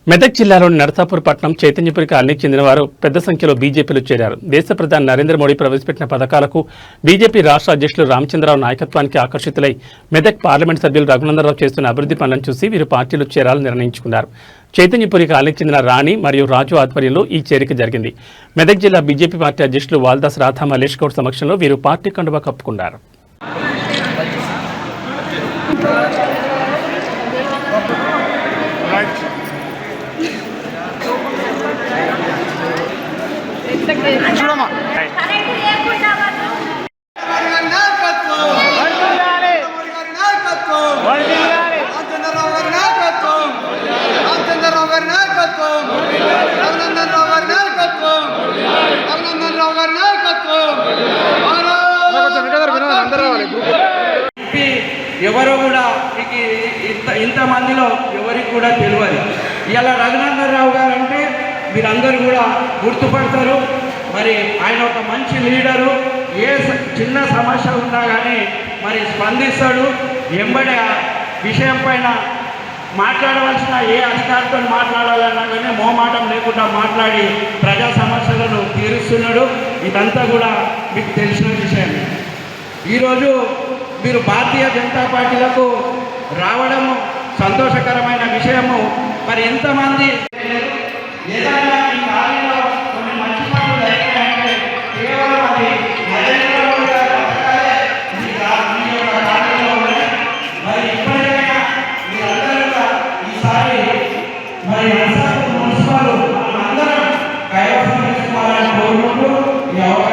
మెదక్ జిల్లాలోని నరసాపూర్ పట్టణం చైతన్యపురి కాలనీకి చెందిన వారు పెద్ద సంఖ్యలో బీజేపీలో చేరారు. దేశ ప్రధాని నరేంద్ర మోడీ ప్రవేశపెట్టిన పథకాలకు బీజేపీ రాష్ట్ర అధ్యక్షులు రామచంద్రరావు నాయకత్వానికి ఆకర్షితులై మెదక్ పార్లమెంట్ సభ్యులు రఘునందనరావు చేస్తున్న అభివృద్ధి పనులను చూసి వీరు పార్టీలో చేరాలని నిర్ణయించుకున్నారు. చైతన్యపురి కాలనీకి చెందిన రాణి మరియు రాజు ఆధ్వర్యంలో ఈ చేరిక జరిగింది. మెదక్ జిల్లా బీజేపీ పార్టీ అధ్యక్షులు వాల్దాస్ రాధా మల్లేష్ గౌడ్ సమక్షంలో వీరు పార్టీ కండువా కప్పుకున్నారు. ఎవరో కూడా ఇంతమందిలో ఎవరికి కూడా తెలియదు. ఇలా రఘునందనరావు గారు అంటే మీరందరూ కూడా గుర్తుపడతారు. మరి ఆయన ఒక మంచి లీడరు. ఏ చిన్న సమస్య ఉన్నా కానీ మరి స్పందిస్తాడు. ఎంబడే విషయం పైన మాట్లాడవలసిన ఏ అధికారితో మాట్లాడాలన్నా కానీ మోమాటం లేకుండా మాట్లాడి ప్రజా సమస్యలను తీరుస్తున్నాడు. ఇదంతా కూడా మీకు తెలిసిన విషయం. ఈరోజు మీరు భారతీయ జనతా పార్టీలకు రావడము సంతోషకరమైన విషయము. మరి ఎంతమంది ఏదైనా ఈ కాలంలో కొన్ని మంచి పనులు జరిగాయంటే కేవలం అది నరేంద్ర మోడీ గారి పథకాలే మీ యొక్క కాలంలో ఉన్నాయి. మరి ఇప్పటికైనా మీరందరూ కూడా ఈసారి మరి మున్సిపల్ అందరం కైవసం చేసుకోవాలని కోరుకుంటూ ఈ అవకాశం